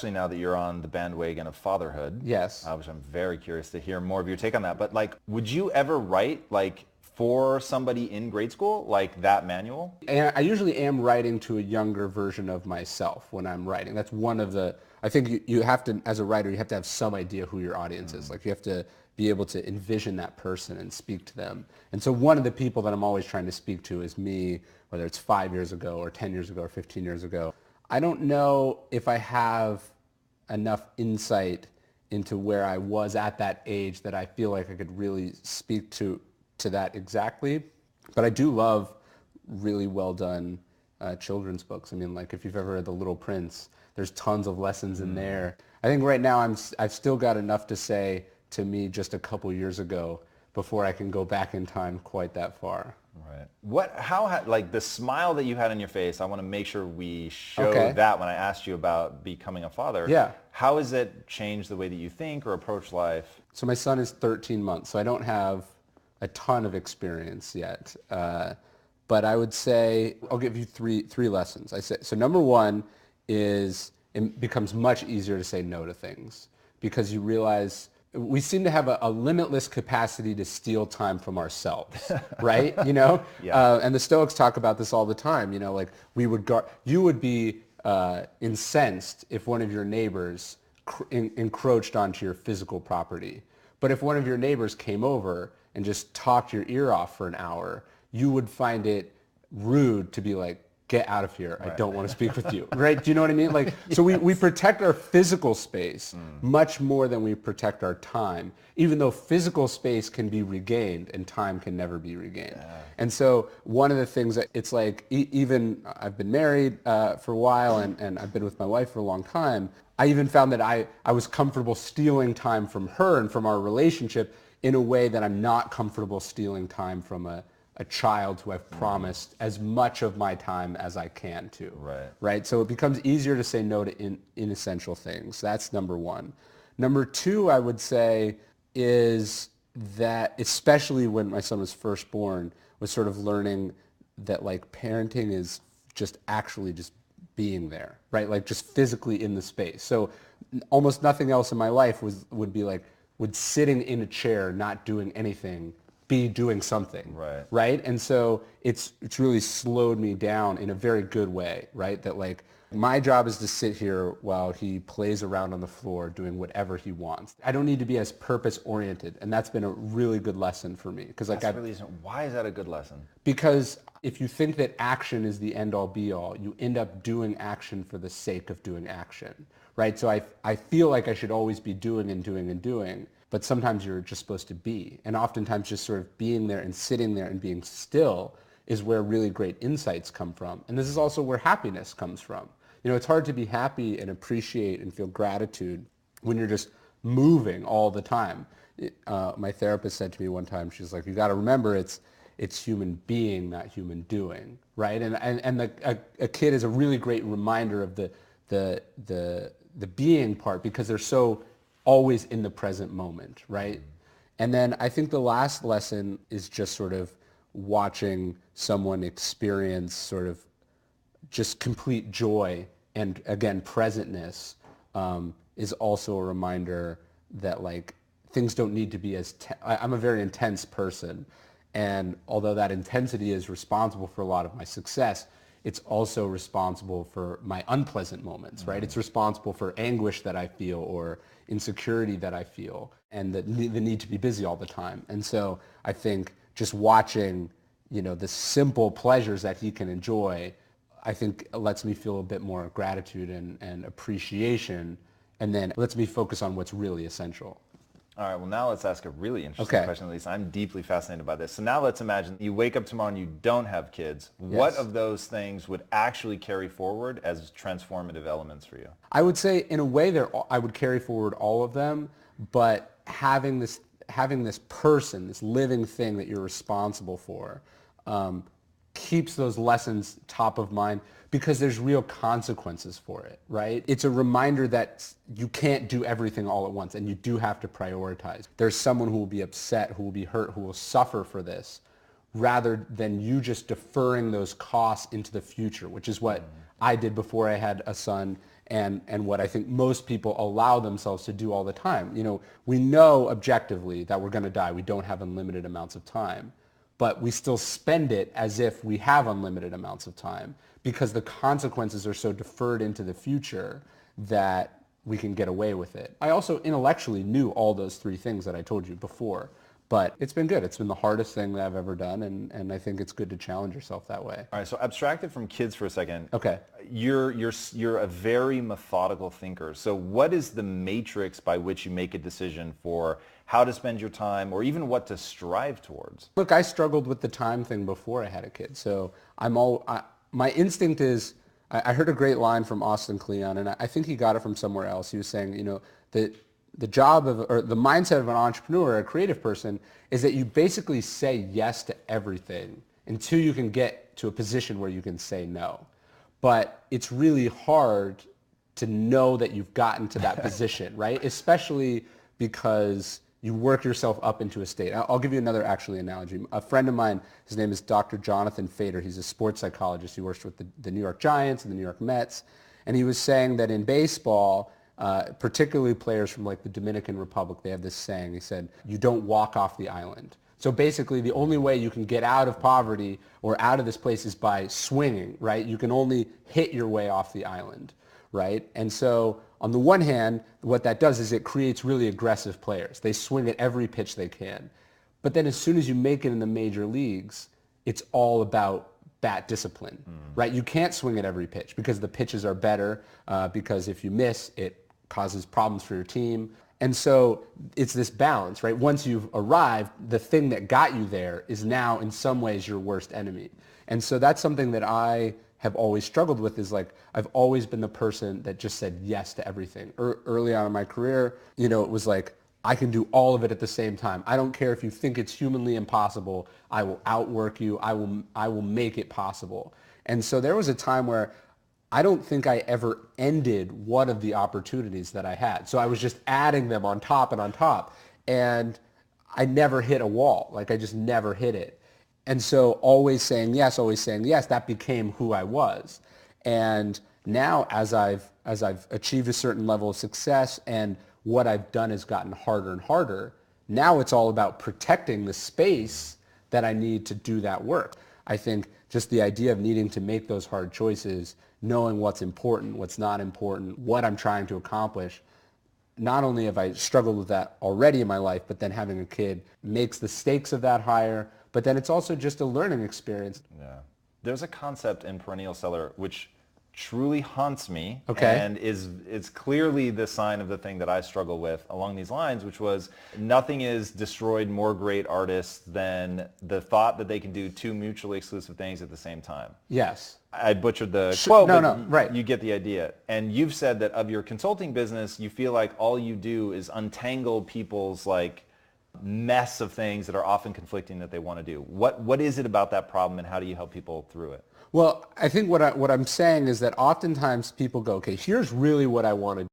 especially now that you're on the bandwagon of fatherhood. Yes. Which I'm very curious to hear more of your take on that. But like, would you ever write like for somebody in grade school, like that manual? And I usually am writing to a younger version of myself when I'm writing. That's one of the, I think you have to, as a writer, you have to have some idea who your audience is. Like you have to be able to envision that person and speak to them. And so one of the people that I'm always trying to speak to is me, whether it's 5 years ago or 10 years ago or 15 years ago. I don't know if I have enough insight into where I was at that age that I feel like I could really speak to that exactly. But I do love really well done children's books. I mean, like if you've ever read The Little Prince, there's tons of lessons in there. I think right now I've still got enough to say to me just a couple years ago before I can go back in time quite that far. Right. Like the smile that you had on your face, I want to make sure we show Okay. that when I asked you about becoming a father. Yeah. How has it changed the way that you think or approach life? So my son is 13 months, so I don't have a ton of experience yet. But I would say, I'll give you three lessons. So number one is it becomes much easier to say no to things because you realize we seem to have a limitless capacity to steal time from ourselves, right? You know, and the Stoics talk about this all the time. You know, like you would be incensed if one of your neighbors encroached onto your physical property, but if one of your neighbors came over and just talked your ear off for an hour, you would find it rude to be like, get out of here. Right. I don't want to speak with you. Right? Do you know what I mean? Like, so we protect our physical space much more than we protect our time, even though physical space can be regained and time can never be regained. Yeah. And so one of the things that it's like, even I've been married for a while and I've been with my wife for a long time. I even found that I was comfortable stealing time from her and from our relationship in a way that I'm not comfortable stealing time from a child who I've promised as much of my time as I can to. Right. So it becomes easier to say no to inessential things. That's number one. Number two, I would say, is that especially when my son was first born, was sort of learning that like parenting is just actually just being there, right? Like just physically in the space. So almost nothing else in my life would sitting in a chair not doing anything be doing something, right? And so it's really slowed me down in a very good way, right? That like my job is to sit here while he plays around on the floor doing whatever he wants. I don't need to be as purpose oriented, and that's been a really good lesson for me. Because like why is that a good lesson? Because if you think that action is the end all be all, you end up doing action for the sake of doing action, right? So I feel like I should always be doing and doing and doing. But sometimes you're just supposed to be. And oftentimes just sort of being there and sitting there and being still is where really great insights come from. And this is also where happiness comes from. You know, it's hard to be happy and appreciate and feel gratitude when you're just moving all the time. My therapist said to me one time, she's like, you got to remember it's human being, not human doing, right? And a kid is a really great reminder of the being part because they're so always in the present moment, right? And then I think the last lesson is just sort of watching someone experience sort of just complete joy and again, presentness is also a reminder that like things don't need to be I'm a very intense person. And although that intensity is responsible for a lot of my success, it's also responsible for my unpleasant moments, right? It's responsible for anguish that I feel or insecurity that I feel and the need to be busy all the time. And so I think just watching, you know, the simple pleasures that he can enjoy, I think lets me feel a bit more gratitude and appreciation, and then lets me focus on what's really essential. All right, well now let's ask a really interesting question, at least. I'm deeply fascinated by this. So now let's imagine you wake up tomorrow and you don't have kids. Yes. What of those things would actually carry forward as transformative elements for you? I would say in a way I would carry forward all of them, but having this person, this living thing that you're responsible for, keeps those lessons top of mind because there's real consequences for it, right? It's a reminder that you can't do everything all at once and you do have to prioritize. There's someone who will be upset, who will be hurt, who will suffer for this, rather than you just deferring those costs into the future, which is what I did before I had a son and what I think most people allow themselves to do all the time. We know objectively that we're going to die. We don't have unlimited amounts of time, but we still spend it as if we have unlimited amounts of time because the consequences are so deferred into the future that we can get away with it. I also intellectually knew all those three things that I told you before. But it's been good. It's been the hardest thing that I've ever done, and I think it's good to challenge yourself that way. All right, so abstract it from kids for a second. Okay. You're a very methodical thinker. So what is the matrix by which you make a decision for how to spend your time or even what to strive towards? Look, I struggled with the time thing before I had a kid. So my instinct is, I heard a great line from Austin Kleon, and I think he got it from somewhere else. He was saying, that the job of, or the mindset of an entrepreneur or a creative person is that you basically say yes to everything until you can get to a position where you can say no. But it's really hard to know that you've gotten to that position, right? Especially because you work yourself up into a state. I'll give you another analogy. A friend of mine, his name is Dr. Jonathan Fader. He's a sports psychologist. He works with the New York Giants and the New York Mets. And he was saying that in baseball, particularly players from like the Dominican Republic, they have this saying. He said, you don't walk off the island. So basically the only way you can get out of poverty or out of this place is by swinging, right? You can only hit your way off the island, right? And so on the one hand, what that does is it creates really aggressive players. They swing at every pitch they can. But then as soon as you make it in the major leagues, it's all about bat discipline, right? You can't swing at every pitch because the pitches are better, because if you miss, it causes problems for your team. And so it's this balance, right? Once you've arrived, the thing that got you there is now in some ways your worst enemy. And so that's something that I have always struggled with, is like, I've always been the person that just said yes to everything. Early on in my career, it was like, I can do all of it at the same time. I don't care if you think it's humanly impossible. I will outwork you. I will make it possible. And so there was a time where I don't think I ever ended one of the opportunities that I had. So I was just adding them on top and on top. And I never hit a wall. Like, I just never hit it. And so always saying yes, that became who I was. And now as I've achieved a certain level of success and what I've done has gotten harder and harder, now it's all about protecting the space that I need to do that work. I think just the idea of needing to make those hard choices, knowing what's important, what's not important, what I'm trying to accomplish, not only have I struggled with that already in my life, but then having a kid makes the stakes of that higher, but then it's also just a learning experience. Yeah. There's a concept in Perennial Seller which truly haunts me, okay, and is clearly the sign of the thing that I struggle with along these lines, which was, nothing is destroyed more great artists than the thought that they can do two mutually exclusive things at the same time. Yes. I butchered the quote, but right. You get the idea. And you've said that of your consulting business, you feel like all you do is untangle people's like mess of things that are often conflicting that they want to do. What is it about that problem, and how do you help people through it? Well, I think what I'm saying is that oftentimes people go, okay, here's really what I want to do.